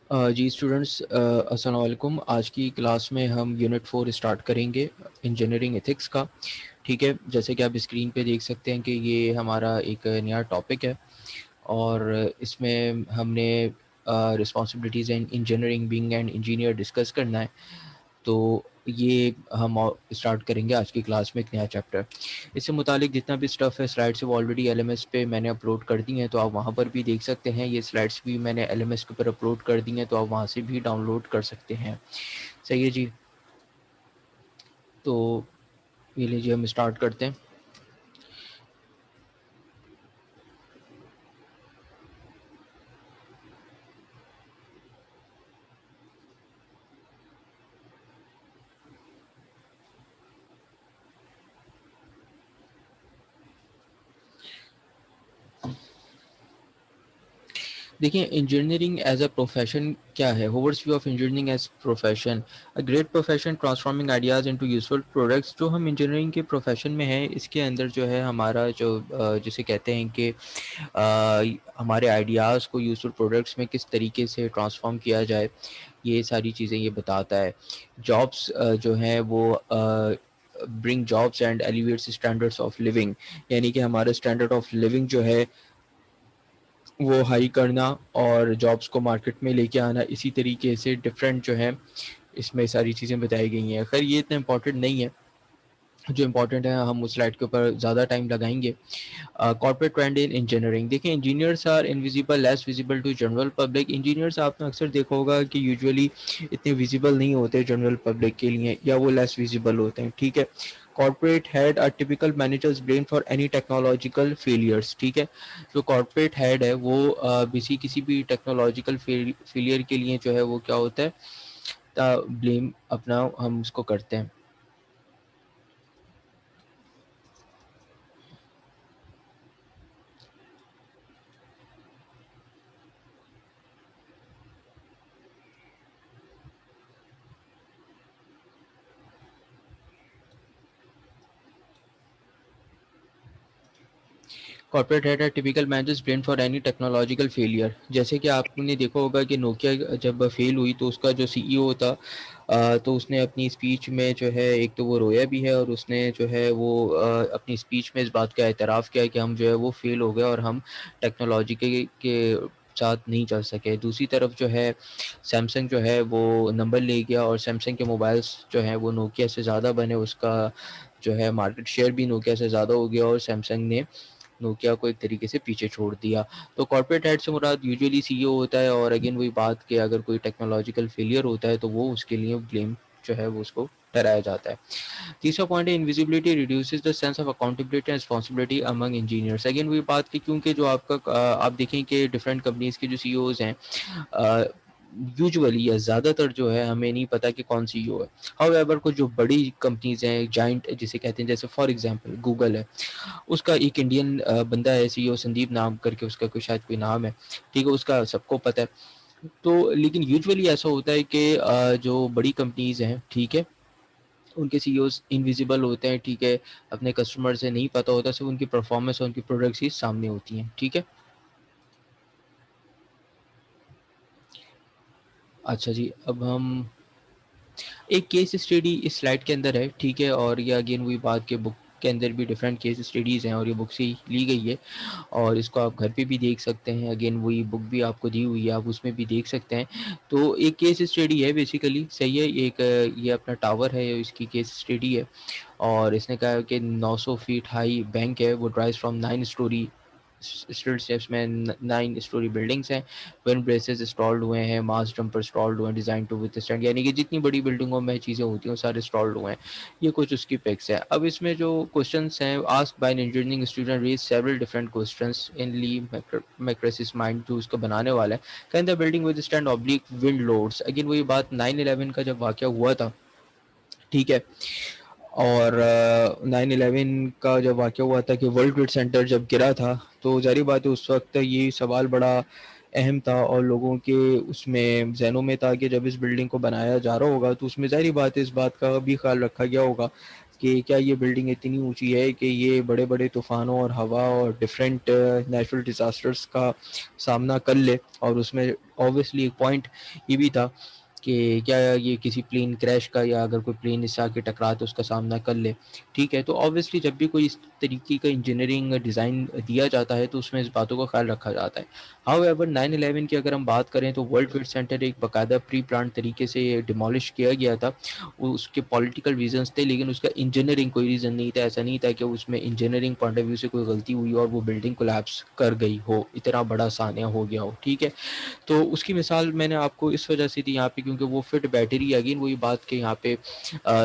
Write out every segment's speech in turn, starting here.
जी students, अस्सलाम वालेकुम। आज की क्लास में हम यूनिट 4 स्टार्ट करेंगे इंजीनियरिंग एथिक्स का। ठीक है, जैसे कि आप स्क्रीन पे देख सकते हैं कि ये हमारा एक नया टॉपिक है और इसमें हमने responsibilities in engineering being and engineer discuss करना है। तो ये हम स्टार्ट करेंगे आज की क्लास में एक नया चैप्टर। इससे मुतालिक जितना भी स्टफ़ है स्लाइड्स वो ऑलरेडी एलएमएस पे मैंने अपलोड कर दी हैं, तो आप वहाँ पर भी देख सकते हैं। ये स्लाइड्स भी मैंने एलएमएस के ऊपर अपलोड कर दी हैं, तो आप वहाँ से भी डाउनलोड कर सकते हैं। सही है जी। तो ये लीजिए, हम स्टार्ट करते हैं। देखिए, इंजीनियरिंग एज अ प्रोफेशन क्या है? Hoover's view of engineering as profession, a great profession transforming ideas into useful products. जो हम इंजीनियरिंग के प्रोफेशन में हैं, इसके अंदर जो है हमारा जो जिसे कहते हैं कि हमारे आइडियाज़ को यूजफुल प्रोडक्ट्स में किस तरीके से ट्रांसफॉर्म किया जाए, ये सारी चीज़ें ये बताता है। जॉब्स जो हैं वो bring jobs and elevates standards of living, यानी कि हमारा स्टैंडर्ड ऑफ लिविंग जो है वो हाई करना और जॉब्स को मार्केट में लेके आना, इसी तरीके से डिफरेंट जो है इसमें सारी चीज़ें बताई गई हैं। खैर ये इतना इम्पोर्टेंट नहीं है, जो इम्पोर्टेंट है हम उस स्लाइड के ऊपर ज़्यादा टाइम लगाएंगे। कॉर्पोरेट ट्रेंड इन इंजीनियरिंग, देखिए engineers are invisible, less visible to general public. Engineers आपने अक्सर देखा होगा कि यूजुअली इतने विजिबल नहीं होते जनरल पब्लिक के लिए, या वो लेस विजिबल होते हैं। ठीक है। Corporate head are typical managers blame for any technological failures. ठीक है। जो कॉर्पोरेट हेड है वो किसी भी टेक्नोलॉजिकल फेलियर के लिए जो है वो क्या होता है, ब्लेम अपना हम उसको करते हैं। कॉर्पोरेट हेड है typical managers blame for any technological failure. जैसे कि आपने देखा होगा कि नोकिया जब फेल हुई तो उसका जो सीईओ था, तो उसने अपनी स्पीच में जो है, एक तो वो रोया भी है और उसने जो है वो अपनी स्पीच में इस बात का एतराफ़ किया कि हम जो है वो फेल हो गए और हम टेक्नोलॉजी के साथ नहीं चल सके। दूसरी तरफ जो है सैमसंग जो है वो नंबर ले गया और सैमसंग के मोबाइल्स जो हैं वो नोकिया से ज़्यादा बने, उसका जो है मार्केट शेयर भी नोकिया से ज़्यादा हो गया और सैमसंग ने नोकिया को एक तरीके से पीछे छोड़ दिया। तो कॉर्पोरेट हेड से मुराद यूजुअली सीईओ होता है, और अगेन वही बात कि अगर कोई टेक्नोलॉजिकल फेलियर होता है तो वो उसके लिए ब्लेम जो है वो उसको ठहराया जाता है। तीसरा पॉइंट है invisibility reduces the sense of accountability and responsibility among engineers. Again वही बात की, क्योंकि जो आपका आप देखें कि डिफरेंट कंपनीज के जो सीईओज हैं, यूजुअली या ज़्यादातर जो है हमें नहीं पता कि कौन सीईओ है। हाउएवर कुछ जो बड़ी कंपनीज हैं, जाइंट जिसे कहते हैं, जैसे फॉर एग्जांपल गूगल है, उसका एक इंडियन बंदा है सीईओ, संदीप नाम करके उसका कोई शायद कोई नाम है। ठीक है, उसका सबको पता है। तो लेकिन यूजुअली ऐसा होता है कि जो बड़ी कंपनीज हैं, ठीक है, उनके सीईओज इनविजिबल होते हैं। ठीक है, अपने कस्टमर से नहीं पता होता, सिर्फ उनकी परफॉर्मेंस और उनकी प्रोडक्ट्स ही सामने होती हैं। ठीक है। अच्छा जी, अब हम एक केस स्टडी इस स्लाइड के अंदर है। ठीक है, और ये अगेन वही बात के बुक के अंदर भी डिफरेंट केस स्टडीज़ हैं और ये बुक से ही ली गई है, और इसको आप घर पे भी देख सकते हैं। अगेन वही बुक भी आपको दी हुई है, आप उसमें भी देख सकते हैं। तो एक केस स्टडी है बेसिकली, सही है। एक ये अपना टावर है, इसकी केस स्टडी है, और इसने कहा है कि 900 फीट हाई बैंक है, वो drives from 9 story street steps में 9 स्टोरी बिल्डिंग्स हैं। विंड ब्रेसेस इंस्टॉल्ड हुए हैं, मास जंपर इंस्टॉल्ड हुए हैं, डिजाइन टू विथस्टैंड, यानी कि जितनी बड़ी बिल्डिंगों में चीज़ें होती हैं वो सारे इंस्टॉल्ड हुए हैं। ये कुछ उसकी पिक्स है। अब इसमें जो क्वेश्चंस हैं, asked by an engineering student raise several different questions in Le Messurier's mind, जो उसको बनाने वाला है। Can the building withstand oblique wind loads. Again वही बात, 9/11 का जब वाकया हुआ था, ठीक है, और 9/11 का जब वाक़या हुआ था कि वर्ल्ड ट्रेड सेंटर जब गिरा था, तो ज़ाहिर बात है उस वक़्त ये सवाल बड़ा अहम था और लोगों के उसमें ज़हनों में था कि जब इस बिल्डिंग को बनाया जा रहा होगा तो उसमें ज़ाहिर बात है इस बात का भी ख़्याल रखा गया होगा कि क्या ये बिल्डिंग इतनी ऊंची है कि ये बड़े बड़े तूफानों और हवा और डिफरेंट नेचुरल डिजास्टर्स का सामना कर ले। और उसमें ऑब्वियसली एक पॉइंट ये भी था कि क्या ये किसी प्लेन क्रैश का या अगर कोई प्लेन इससे आके टकरा तो उसका सामना कर ले। ठीक है, तो ऑब्वियसली जब भी कोई इस तरीके का इंजीनियरिंग डिज़ाइन दिया जाता है तो उसमें इस बातों का ख्याल रखा जाता है। हाउएवर 9/11 की अगर हम बात करें तो वर्ल्ड ट्रेड सेंटर एक बाकायदा प्री प्लान तरीके से डिमोलिश किया गया था। वो उसके पॉलिटिकल रीजंस थे, लेकिन उसका इंजीनियरिंग कोई रीज़न नहीं था। ऐसा नहीं था कि उसमें इंजीनियरिंग पॉइंट ऑफ व्यू से कोई गलती हुई और वो बिल्डिंग कोलैप्स कर गई हो, इतना बड़ा सान्या हो गया हो। ठीक है, तो उसकी मिसाल मैंने आपको इस वजह से दी यहाँ पे क्योंकि वो फिट बैटरी अगेन वही बात कि यहाँ पे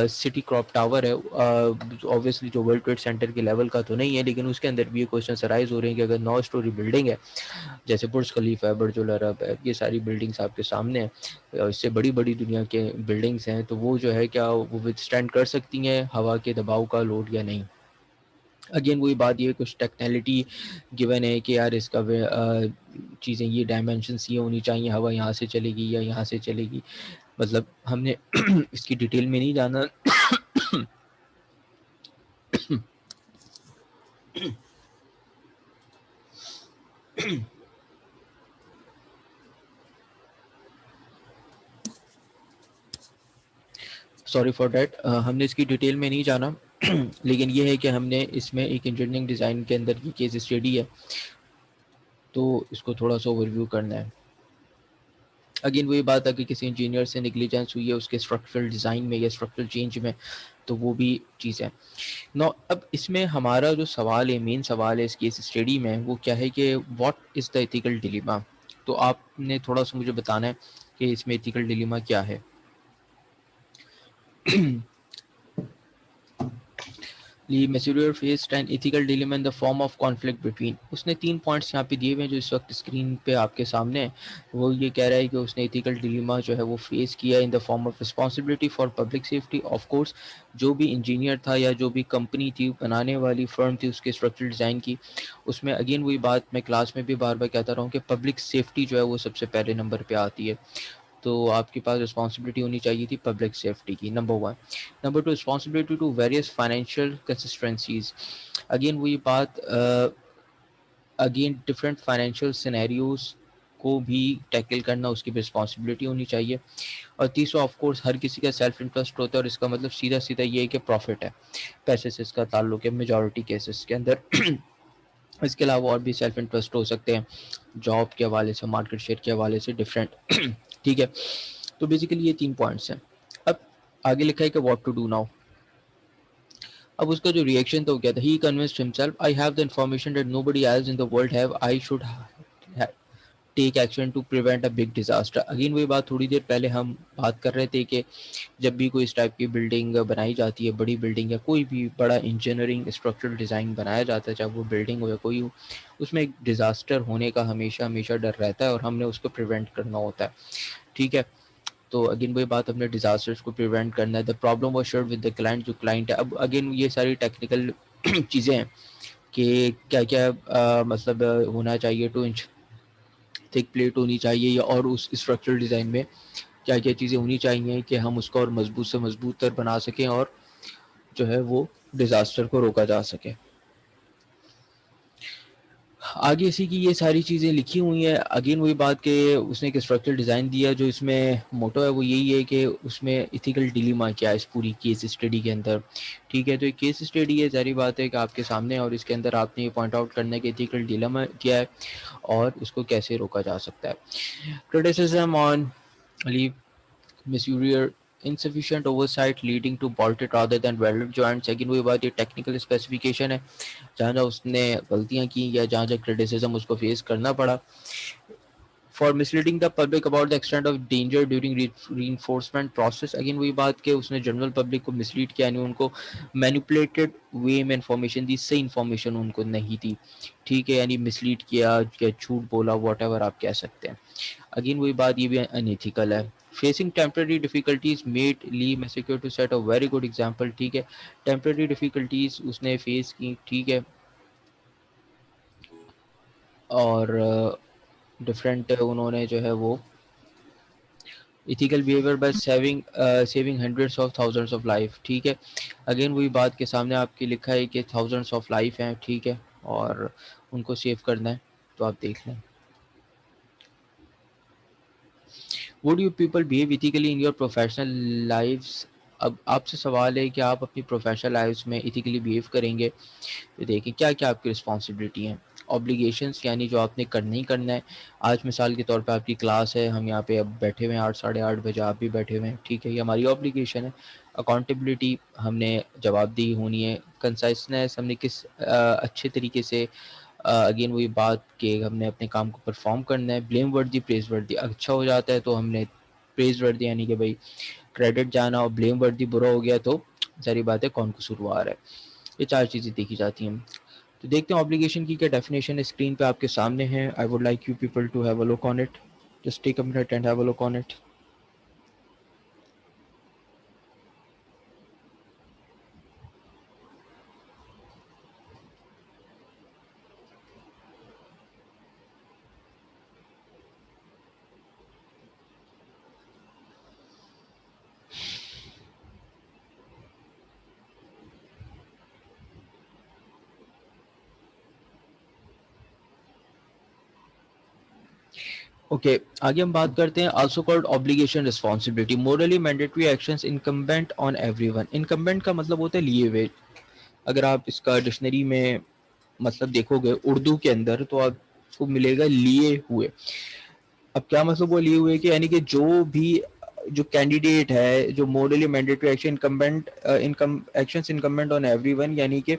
सिटी क्रॉप टावर है, ऑब्वियसली जो वर्ल्ड ट्रेड सेंटर के लेवल का तो नहीं है, लेकिन उसके अंदर भी ये क्वेश्चन अराइज हो रहे हैं कि अगर 9 स्टोरी बिल्डिंग है जैसे बुर्ज खलीफा है, बुर्ज अल अरब है, ये सारी बिल्डिंग्स आपके सामने हैं और इससे बड़ी बड़ी दुनिया के बिल्डिंग्स हैं, तो वो जो है क्या वो विथस्टैंड कर सकती हैं हवा के दबाव का लोड या नहीं। अगेन वही बात, ये कुछ टेक्निकलिटी गिवन है कि यार इसका चीज़ें ये डायमेंशंस ये होनी चाहिए, हवा यहाँ से चलेगी या यहाँ से चलेगी। मतलब हमने इसकी डिटेल में नहीं जाना। सॉरी फॉर डैट, हमने इसकी डिटेल में नहीं जाना। लेकिन ये है कि हमने इसमें एक इंजीनियरिंग डिज़ाइन के अंदर की केस स्टडी है, तो इसको थोड़ा सा ओवरव्यू करना है। अगेन वही बात है कि किसी इंजीनियर से नेग्लिजेंस हुई है उसके स्ट्रक्चरल डिज़ाइन में या स्ट्रक्चरल चेंज में, तो वो भी चीज़ है। नो, अब इसमें हमारा जो सवाल है, मेन सवाल है इस केस स्टडी में, वो क्या है कि what is the ethical dilemma. तो आपने थोड़ा सा मुझे बताना है कि इसमें एथिकल डिलेमा क्या है। Le Messurier faced an ethical dilemma in the form of conflict between, उसने 3 पॉइंट्स यहाँ पे दिए हुए हैं जो इस वक्त स्क्रीन पे आपके सामने हैं। वो ये कह रहा है कि उसने एथिकल डिलेमा जो है वो फेस किया इन the form of responsibility for public safety. Of course जो भी इंजीनियर था या जो भी कंपनी थी, बनाने वाली फर्म थी उसके स्ट्रक्चरल डिज़ाइन की, उसमें अगेन वही बात मैं क्लास में भी बार बार कहता रहा हूँ कि पब्लिक सेफ्टी जो है वो सबसे पहले नंबर पे आती है। तो आपके पास रिस्पॉन्सिबिलिटी होनी चाहिए थी पब्लिक सेफ्टी की, number one. Number two, responsibility to various financial consistencies. Again वही बात, अगेन डिफरेंट फाइनेंशियल सिनेरियोज को भी टैकल करना उसकी रिस्पॉन्सिबिलिटी होनी चाहिए। और तीसरा ऑफ कोर्स हर किसी का सेल्फ इंटरेस्ट होता है और इसका मतलब सीधा सीधा ये है कि प्रॉफिट है, पैसे से इसका ताल्लुक है मेजॉरिटी केसेस के अंदर। इसके अलावा और भी सेल्फ इंटरेस्ट हो सकते हैं, जॉब के हवाले से, मार्केट शेयर के हवाले से, डिफरेंट। ठीक है, तो बेसिकली ये 3 पॉइंट्स हैं। अब आगे लिखा है कि व्हाट टू डू नाउ। अब उसका जो रिएक्शन तो क्या था, he convinced himself I have the information that nobody else in the world have, I should take action to prevent a big disaster. Again वही बात, थोड़ी देर पहले हम बात कर रहे थे कि जब भी कोई इस टाइप की बिल्डिंग बनाई जाती है, बड़ी बिल्डिंग या कोई भी बड़ा इंजीनियरिंग स्ट्रक्चरल डिज़ाइन बनाया जाता है, चाहे वो बिल्डिंग हो या कोई हो, उसमें एक डिज़ास्टर होने का हमेशा हमेशा डर रहता है और हमने उसको प्रिवेंट करना होता है। ठीक है, तो अगेन वही बात, हमने डिजास्टर्स को प्रिवेंट करना है। The problem was shared with the client, जो क्लाइंट है। अब अगेन ये सारी टेक्निकल चीज़ें हैं कि क्या क्या मतलब होना चाहिए, 2 इंच थिक प्लेट होनी चाहिए या और उस स्ट्रक्चरल डिज़ाइन में क्या क्या चीज़ें होनी चाहिए कि हम उसको और मजबूत से मजबूत तर बना सकें और जो है वो डिज़ास्टर को रोका जा सके। आगे इसी की ये सारी चीज़ें लिखी हुई हैं। अगेन वही बात कि उसने एक स्ट्रक्चरल डिज़ाइन दिया, जो इसमें मोटो है वो यही है कि उसमें एथिकल डिलीमा क्या है इस पूरी केस स्टडी के अंदर। ठीक है, तो एक केस स्टडी है, ज़ाहिर बात है कि आपके सामने, और इसके अंदर आपने ये पॉइंट आउट करना है कि एथिकल डिलीमा क्या है और इसको कैसे रोका जा सकता है। Criticism on leave missourier, insufficient oversight leading to bolted rather than welded joints। Again वही बात, ये टेक्निकल स्पेसिफिकेशन है, जहाँ जहाँ उसने गलतियाँ की या जहाँ जहाँ क्रिटिसिज्म उसको फेस करना पड़ा। For misleading the public about the extent of danger during reinforcement process. Again वही बात कि उसने जनरल पब्लिक को मिसलीड किया, यानी उनको मैनिपुलेटेड वे में इंफॉर्मेशन दी, सही इंफॉर्मेशन उनको नहीं दी। ठीक है, यानी मिसलीड किया या झूठ बोला, वॉट एवर आप कह सकते हैं। अगेन वही बात, ये भी अनएथिकल है। Facing temporary difficulties made Le Messurier to set a very good example. ठीक है, टेम्पररी डिफिकल्टीज उसने फेस की, ठीक है, और डिफरेंट उन्होंने जो है वो ethical behaviour by saving hundreds of thousands of life, ठीक है। अगेन वही बात के सामने आपकी लिखा है कि थाउजेंड्स ऑफ लाइफ हैं, ठीक है, और उनको सेव करना है, तो आप देख लें। Would you people behave ethically in your professional lifes? अब आपसे सवाल है कि आप अपनी प्रोफेशनल लाइफ्स में इथिकली बिहेव करेंगे, तो देखिए क्या क्या आपकी रिस्पॉन्सिबिलिटी हैं। ऑब्लिगेशंस यानी जो आपने करना ही करना है। आज मिसाल के तौर पे आपकी क्लास है, हम यहाँ पे अब बैठे हुए हैं 8 साढ़े 8 बजे, आप भी बैठे हुए हैं, ठीक है, ये हमारी ऑब्लिगेशन है। अकाउंटेबिलिटी, हमने जवाबदेही होनी है। कंसाइसनेस, हमने किस अच्छे तरीके से अगेन वही बात कि हमने अपने काम को परफॉर्म करना है। ब्लेम वर्दी प्रेज वर्दी, अच्छा हो जाता है तो हमने प्रेज वर्दी यानी कि भाई क्रेडिट जाना, और ब्लेम वर्दी बुरा हो गया तो सारी बात है कौन कसूरवार है। ये 4 चीज़ें देखी जाती हैं। तो देखते हैं ऑब्लिगेशन की क्या डेफिनेशन है, स्क्रीन पे आपके सामने है। I would like you people to have a look on it. Just take a minute and have a look on it. Okay, आगे हम बात करते हैं also called obligation responsibility, morally mandatory actions incumbent on everyone. Incumbent का मतलब होता है लिए हुए। अगर आप इसका डिक्शनरी में मतलब देखोगे उर्दू के अंदर, तो आपको मिलेगा लिए हुए। अब क्या मतलब वो लिए हुए कि यानी कि जो भी जो कैंडिडेट है, जो morally mandatory action incumbent income actions incumbent on everyone, यानी कि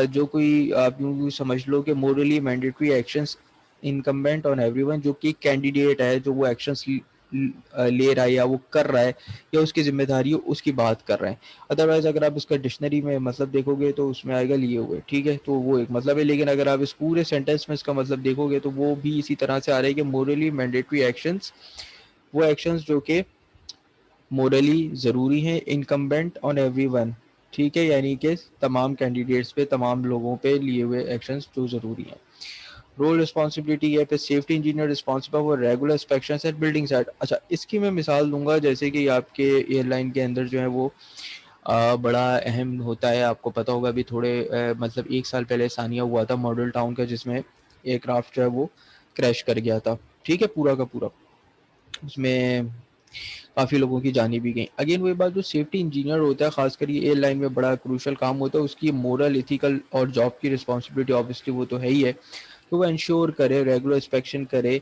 जो कोई आप यूँ समझ लो कि morally mandatory actions incumbent on everyone, जो कि कैंडिडेट है, जो वो एक्शंस ले रहा है या वो कर रहा है या उसकी जिम्मेदारी है, उसकी बात कर रहे हैं। अदरवाइज अगर आप इसका डिक्शनरी में मतलब देखोगे तो उसमें आएगा लिए हुए, ठीक है, तो वो एक मतलब है। लेकिन अगर आप इस पूरे सेंटेंस में इसका मतलब देखोगे तो वो भी इसी तरह से आ रहा है कि मोरली मैंडेटरी एक्शंस, वो एक्शंस जो कि मोरली ज़रूरी हैं, इनकम्बेंट ऑन एवरीवन, ठीक है, यानी कि तमाम कैंडिडेट्स पे, तमाम लोगों पे लिए हुए एक्शंस जो ज़रूरी हैं। रोल रिस्पॉन्सिबिलिटी है, फिर safety engineer responsible for regular inspections at building site. अच्छा, इसकी मैं मिसाल दूंगा, जैसे कि आपके एयरलाइन के अंदर जो है वो बड़ा अहम होता है। आपको पता होगा अभी थोड़े मतलब 1 साल पहले सानिया हुआ था मॉडल टाउन का, जिसमें एयरक्राफ्ट जो है वो क्रैश कर गया था, ठीक है, पूरा का पूरा। उसमें काफ़ी लोगों की जानी भी गई। अगेन वही बात, जो सेफ्टी इंजीनियर होता है खासकर ये एयरलाइन में बड़ा क्रूशल काम होता है, उसकी मोरल, इथिकल और जॉब की रिस्पॉन्सिबिलिटी ऑब्वियसली वो तो है ही है, तो वो इंश्योर करे, रेगुलर इंस्पेक्शन करे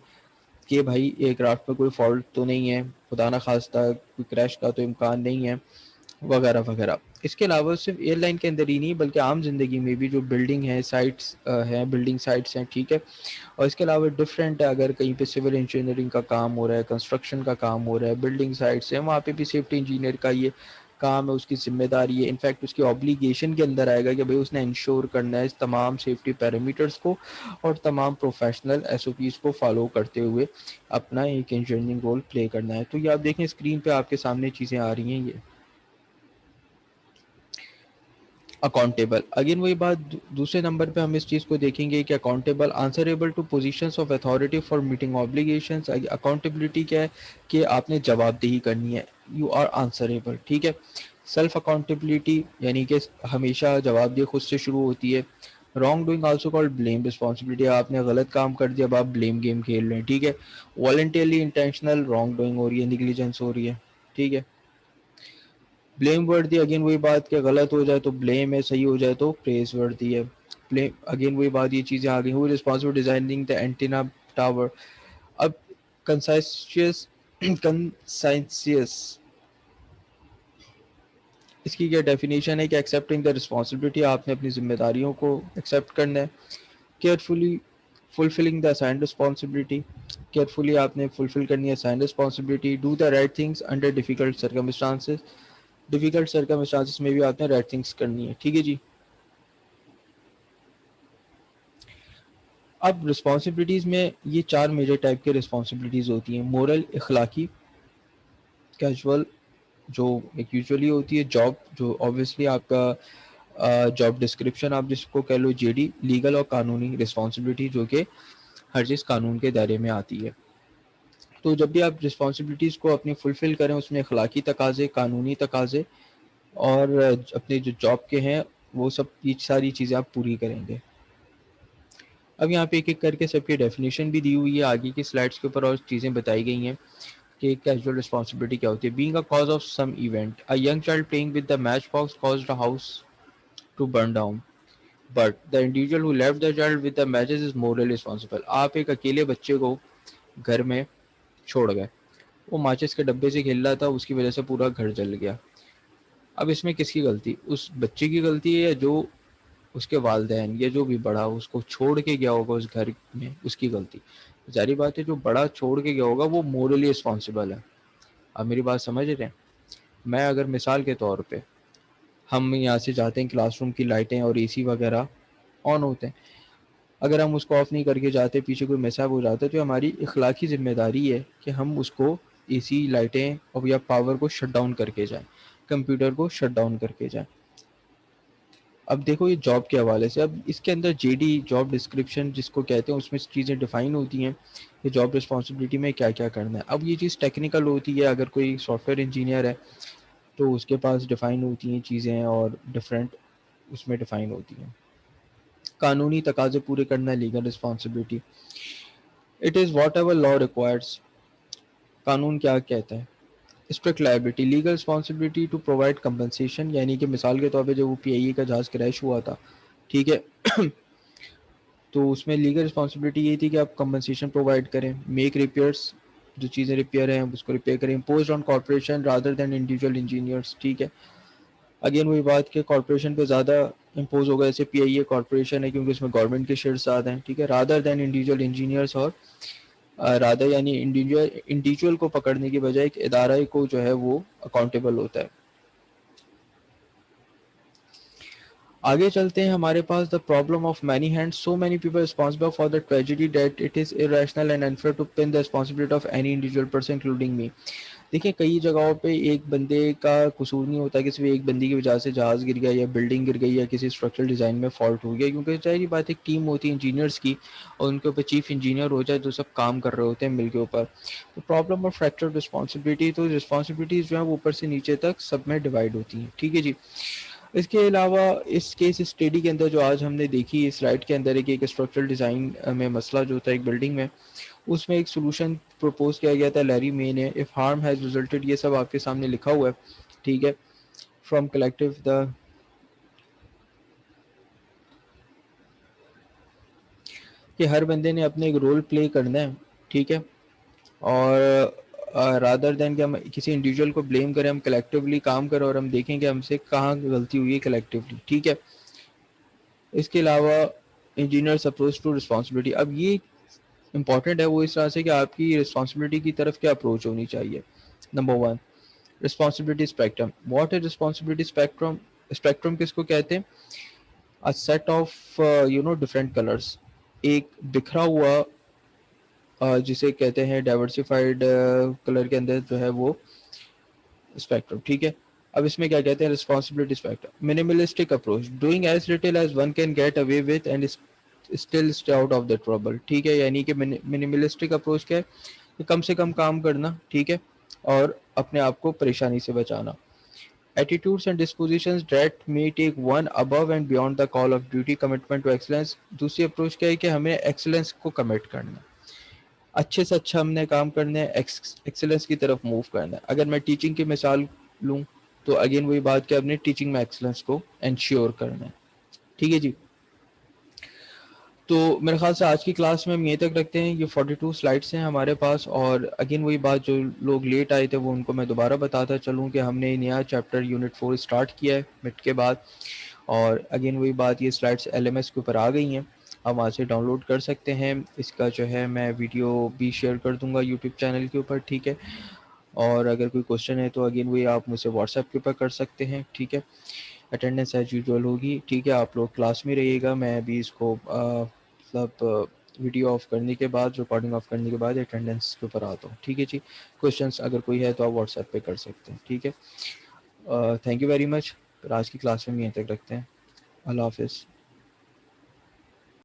कि भाई एयरक्राफ्ट में कोई फॉल्ट तो नहीं है, खुदा ना खास्ता कोई क्रैश का तो इम्कान नहीं है, वगैरह वगैरह। इसके अलावा सिर्फ एयरलाइन के अंदर ही नहीं बल्कि आम ज़िंदगी में भी जो बिल्डिंग है, साइट्स हैं, बिल्डिंग साइट्स हैं, ठीक है, और इसके अलावा डिफरेंट अगर कहीं पे सिविल इंजीनियरिंग का काम हो रहा है, कंस्ट्रक्शन का काम हो रहा है, बिल्डिंग साइट्स हैं, वहाँ पे भी सेफ्टी इंजीनियर का ये काम है, उसकी जिम्मेदारी है, इनफैक्ट उसकी ऑब्लिगेशन के अंदर आएगा कि भाई उसने इंश्योर करना है इस तमाम सेफ्टी पैरामीटर्स को और तमाम प्रोफेशनल एसओपीज़ को फॉलो करते हुए अपना एक इंजीनियरिंग रोल प्ले करना है। तो ये आप देखें स्क्रीन पे आपके सामने चीज़ें आ रही हैं। ये अकाउंटेबल, अगेन वही बात, दूसरे नंबर पे हम इस चीज़ को देखेंगे कि accountable, answerable two positions of authority for meeting obligations. Accountability क्या है कि आपने जवाबदेही करनी है, यू आर आंसरेबल, ठीक है। सेल्फ अकाउंटेबिलिटी यानी कि हमेशा जवाबदेही खुद से शुरू होती है। Wrong doing also called blame responsibility, आपने गलत काम कर दिया, अब आप ब्लेम गेम खेल रहे हैं, ठीक है। वॉलंटियरली इंटेंशनल रॉन्ग डूइंग हो रही है, निग्लिजेंस हो रही है, ठीक है। ब्लेम वर्दी, अगेन वही बात कि गलत हो जाए तो ब्लेम है, सही हो जाए तो प्रेज वर्दी है। ब्लेम, अगेन वही बात, ये चीज़ें आ गई। Who responsible designing the antenna tower. अब कंसाइशियस कंसाइशियस, इसकी क्या डेफिनेशन है कि एक्सेप्टिंग द रिस्पॉन्सिबिलिटी, आपने अपनी जिम्मेदारियों को एक्सेप्ट करना है। Carefully fulfilling the assigned responsibility, carefully आपने फुलफिल करनी है assigned responsibility. Do the right things under difficult circumstances, difficult circumstances में भी आपने राइट थिंग्स करनी है, ठीक है जी। अब रिस्पॉन्सिबिलिटीज़ में ये 4 मेजर टाइप के रिस्पॉन्सिबिलिटीज़ होती हैं। मोरल, इखलाकी, कैजुअल जो एक यूजुअली होती है, जॉब जो ऑब्वियसली आपका जॉब डिस्क्रिप्शन आप जिसको कह लो जेडी, लीगल और कानूनी रिस्पॉन्सिबिलिटी जो कि हर चीज़ कानून के दायरे में आती है। तो जब भी आप रिस्पॉन्सिबिलिटीज़ को अपनी फुलफ़िल करें, उसमें अखलाकी तकाज़े, कानूनी तकाज़े और अपने जो जॉब के हैं, वो सब ये सारी चीज़ें आप पूरी करेंगे। अब यहाँ पे एक-एक करके सबकी डेफिनेशन भी दी हुई है, आगे की स्लाइड्स के ऊपर और चीज़ें बताई गई हैं कि कैजुअल रिस्पॉन्सिबिलिटी क्या होती है। Being a cause of some event, a young child playing with the match box caused a house to burn down, but the individual who left the child with the matches is morally responsible. आप एक अकेले बच्चे को घर में छोड़ गए, वो माचिस के डब्बे से खेल रहा था, उसकी वजह से पूरा घर जल गया। अब इसमें किसकी गलती? उस बच्चे की गलती है या जो उसके वालिदैन या जो भी बड़ा उसको छोड़ के गया होगा उस घर में, उसकी गलती? जारी बात है, जो बड़ा छोड़ के गया होगा वो मोरली रिस्पॉन्सिबल है। आप मेरी बात समझ रहे हैं? मैं अगर मिसाल के तौर पे, हम यहाँ से जाते हैं, क्लासरूम की लाइटें और एसी वगैरह ऑन होते हैं, अगर हम उसको ऑफ नहीं करके जाते, पीछे कोई मिसहैप हो जाता है, तो हमारी इखलाकी जिम्मेदारी है कि हम उसको एसी, लाइटें और या पावर को शट डाउन करके जाएं, कंप्यूटर को शट डाउन करके जाएं। अब देखो ये जॉब के हवाले से, अब इसके अंदर जेडी जॉब डिस्क्रिप्शन जिसको कहते हैं, उसमें चीज़ें डिफाइन होती हैं कि जॉब रिस्पॉन्सिबिलिटी में क्या क्या करना है। अब ये चीज़ टेक्निकल होती है, अगर कोई सॉफ्टवेयर इंजीनियर है तो उसके पास डिफाइन होती हैं चीज़ें और डिफरेंट उसमें डिफाइन होती हैं। कानूनी तकाजे पूरे करना, legal responsibility, it is whatever law requires. कानून क्या कहता है? Strict liability, legal responsibility to provide compensation, यानी कि मिसाल के तौर पे जब वो पीआईए का जहाज़ क्रैश हुआ था, ठीक है, तो उसमें लीगल रिस्पॉन्सिबिलिटी ये थी कि आप कंपनसेशन प्रोवाइड करें, मेक रिपेयर्स, जो चीज़ें रिपेयर हैं उसको रिपेयर करें, impose on corporation rather than individual engineers, ठीक है। अगेन वही बात कि कॉर्पोरेशन पे ज़्यादा इम्पोज होगा, जैसे पीआईए कॉर्पोरेशन है क्योंकि उसमें गवर्नमेंट के शेयर ज़्यादा हैं, ठीक है, रादर देन इंडिविजुअल इंजीनियर्स, और रादर यानी इंडिविजुअल को पकड़ने की बजाय एक इदारा को जो है वो अकाउंटेबल होता है। आगे चलते हैं, हमारे पास the problem of many hands, so many people responsible for the tragedy that it is irrational and unfair to pin the responsibility of any individual person including me. देखिए कई जगहों पे एक बंदे का कसूर नहीं होता कि सिर्फ एक बंदी की वजह से जहाज़ गिर गया या बिल्डिंग गिर गई या किसी स्ट्रक्चरल डिज़ाइन में फॉल्ट हो गया, क्योंकि जाहिर बात है टीम होती है इंजीनियर्स की और उनके ऊपर चीफ इंजीनियर हो जाए जो सब काम कर रहे होते हैं मिल के ऊपर, तो प्रॉब्लम ऑफ फ्रैक्चर रिस्पॉन्सिबिलिटी, तो रिस्पॉन्सिबिलिटीज़ जो है वो ऊपर से नीचे तक सब में डिवाइड होती हैं, ठीक है जी। इसके अलावा इस केस स्टडी के अंदर जो आज हमने देखी इस स्लाइड के अंदर है कि एक स्ट्रक्चरल डिज़ाइन में मसला जो था एक बिल्डिंग में, उसमें एक सोल्यूशन प्रपोज किया गया था, लैरी मे ने, इफ हार्म हैज रिजल्टेड, ये सब आपके सामने लिखा हुआ है, ठीक है, फ्रॉम कलेक्टिव द, कि हर बंदे ने अपने एक रोल प्ले करना है, ठीक है, और रादर देन कि हम किसी इंडिविजुअल को ब्लेम करें, हम कलेक्टिवली काम करें और हम देखें कि हमसे कहाँ गलती हुई है कलेक्टिवली, ठीक है। इसके अलावा इंजीनियर्स अप्रोच टू रिस्पॉन्सिबिलिटी, अब ये इंपॉर्टेंट है वो इस तरह से कि आपकी रिस्पॉन्सिबिलिटी की तरफ क्या अप्रोच होनी चाहिए। Number one, responsibility spectrum, what is responsibility spectrum? Spectrum किसको कहते हैं? A set of different colours, एक बिखरा हुआ जिसे कहते हैं डाइवर्सिफाइड कलर के अंदर जो है वो स्पेक्ट्रम, ठीक है। अब इसमें क्या कहते हैं? Responsibility spectrum, minimalistic approach, doing as little as one can get away with and still stay out of the trouble, ठीक है, यानी कि मिनिमलिस्टिक अप्रोच क्या है कि कम से कम काम करना, ठीक है, और अपने आप को परेशानी से बचाना। Attitudes and dispositions that may take one above and beyond the call of duty, commitment to excellence, दूसरी अप्रोच क्या है कि हमें एक्सीलेंस को कमिट करना, अच्छे से अच्छा हमने काम करना है, एक्सीलेंस की तरफ मूव करना है। अगर मैं टीचिंग की मिसाल लूँ तो अगेन वही बात कि अपने टीचिंग में एक्सीलेंस को इंश्योर करना है, ठीक है जी। तो मेरे ख्याल से आज की क्लास में हम यहीं तक रखते हैं, ये 42 स्लाइड्स हैं हमारे पास, और अगेन वही बात, जो लोग लेट आए थे वो उनको मैं दोबारा बताता चलूँ कि हमने नया चैप्टर यूनिट 4 स्टार्ट किया है मिड के बाद, और अगेन वही बात, ये स्लाइड्स एलएमएस के ऊपर आ गई हैं, आप वहाँ से डाउनलोड कर सकते हैं। इसका जो है मैं वीडियो भी शेयर कर दूंगा यूट्यूब चैनल के ऊपर, ठीक है, और अगर कोई क्वेश्चन है तो अगेन वही आप मुझसे व्हाट्सएप के ऊपर कर सकते हैं, ठीक है। अटेंडेंस एज यूजुअल होगी, ठीक है, आप लोग क्लास में रहिएगा, मैं अभी इसको मतलब वीडियो ऑफ करने के बाद, रिकॉर्डिंग ऑफ करने के बाद अटेंडेंस के ऊपर आता हूँ, ठीक है जी। क्वेश्चंस अगर कोई है तो आप व्हाट्सएप पे कर सकते हैं, ठीक है। Thank you very much. आज की क्लास में यहीं तक रखते हैं। अल्लाह हाफिज़।